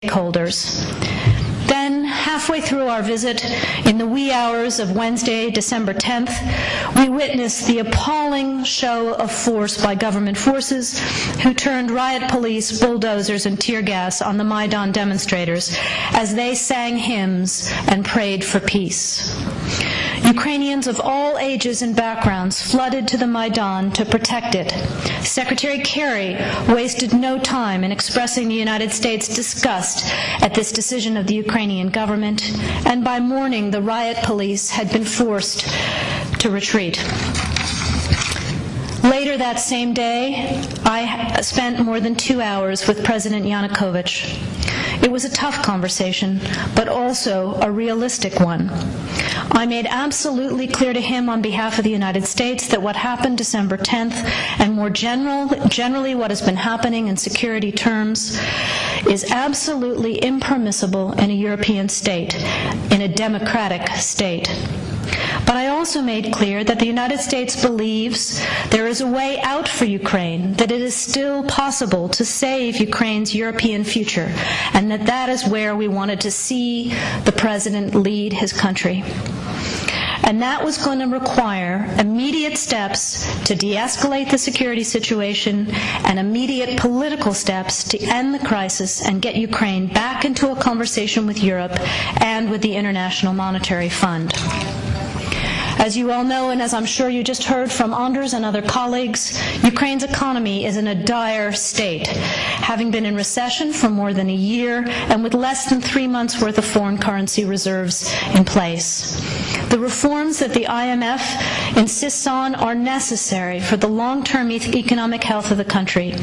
stakeholders. Then, halfway through our visit, in the wee hours of Wednesday, December 10th, we witnessed the appalling show of force by government forces who turned riot police, bulldozers, and tear gas on the Майдан demonstrators as they sang hymns and prayed for peace. Ukrainians of all ages and backgrounds flooded to the Майдан to protect it. Secretary Kerry wasted no time in expressing the United States' disgust at this decision of the Ukrainian government, and by morning the riot police had been forced to retreat. Later that same day, I spent more than 2 hours with President Yanukovych. It was a tough conversation, but also a realistic one. I made absolutely clear to him on behalf of the United States that what happened December 10th, and more generally what has been happening in security terms, is absolutely impermissible in a European state, in a democratic state. But I also made clear that the United States believes there is a way out for Ukraine, that it is still possible to save Ukraine's European future, and that is where we wanted to see the President lead his country. And that was going to require immediate steps to de-escalate the security situation and immediate political steps to end the crisis and get Ukraine back into a conversation with Europe and with the International Monetary Fund. As you all know, and as I'm sure you just heard from Anders and other colleagues, Ukraine's economy is in a dire state, having been in recession for more than a year and with less than 3 months' worth of foreign currency reserves in place. The reforms that the IMF insists on are necessary for the long-term economic health of the country.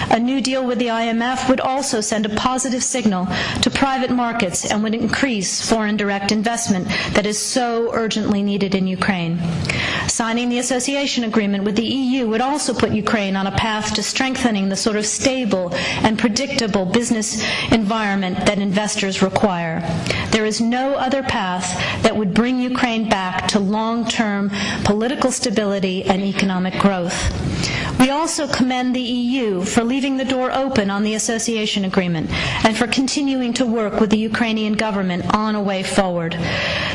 A new deal with the IMF would also send a positive signal to private markets and would increase foreign direct investment that is so urgently needed in Ukraine. Signing the association agreement with the EU would also put Ukraine on a path to strengthening the sort of stable and predictable business environment that investors require. There is no other path that would bring Ukraine back to long-term political stability and economic growth. We also commend the EU for leaving the door open on the association agreement and for continuing to work with the Ukrainian government on a way forward.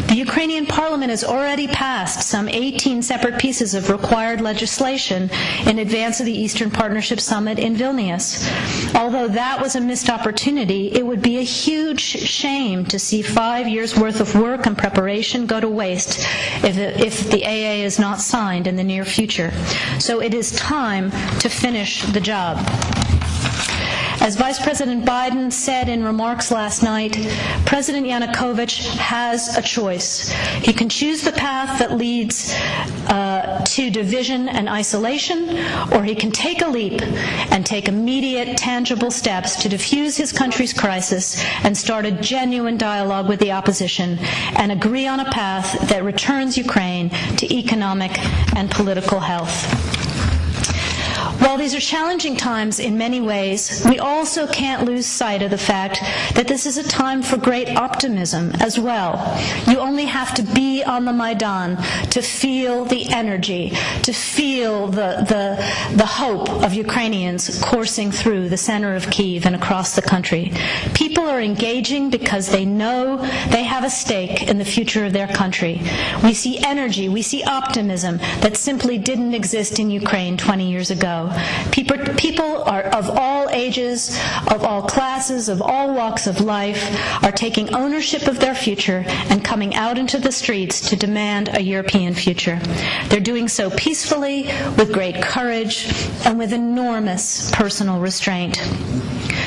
The Ukrainian parliament has already passed some 18 separate pieces of required legislation in advance of the Eastern Partnership Summit in Vilnius. Although that was a missed opportunity, it would be a huge shame to see 5 years' worth of work and preparation go to waste if the AA is not signed in the near future. So it is time to finish the job. As Vice President Biden said in remarks last night, President Yanukovych has a choice. He can choose the path that leads to division and isolation, or he can take a leap and take immediate, tangible steps to defuse his country's crisis and start a genuine dialogue with the opposition and agree on a path that returns Ukraine to economic and political health. While these are challenging times in many ways, we also can't lose sight of the fact that this is a time for great optimism as well. You only have to be on the Майдан to feel the energy, to feel the hope of Ukrainians coursing through the center of Kyiv and across the country. People are engaging because they know they have a stake in the future of their country. We see energy, we see optimism that simply didn't exist in Ukraine 20 years ago. People are of all ages, of all classes, of all walks of life, are taking ownership of their future and coming out into the streets to demand a European future. They're doing so peacefully, with great courage, and with enormous personal restraint.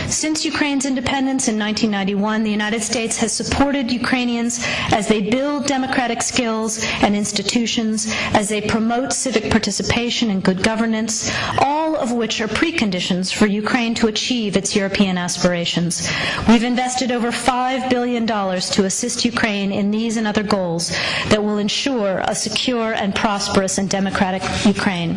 Since Ukraine's independence in 1991, the United States has supported Ukrainians as they build democratic skills and institutions, as they promote civic participation and good governance, all of which are preconditions for Ukraine to achieve its European aspirations. We've invested over $5 billion to assist Ukraine in these and other goals that will ensure a secure and prosperous and democratic Ukraine.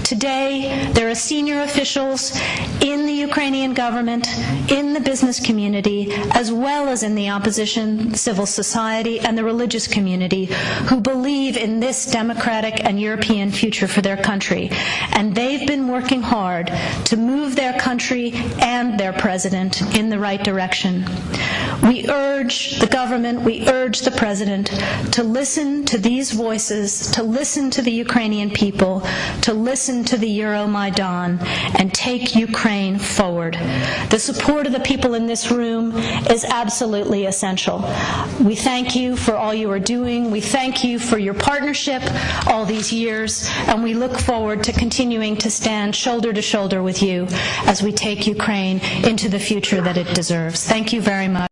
Today, there are senior officials in the Ukrainian government, in the business community, as well as in the opposition, civil society, and the religious community who believe in this democratic and European future for their country. And they've been working hard to move their country and their president in the right direction. We urge the government, we urge the president to listen to these voices, to listen to the Ukrainian people, to listen to the Euromaidan, and take Ukraine forward. The support of the people in this room is absolutely essential. We thank you for all you are doing. We thank you for your partnership all these years, and we look forward to continuing to stand shoulder to shoulder with you as we take Ukraine into the future that it deserves. Thank you very much.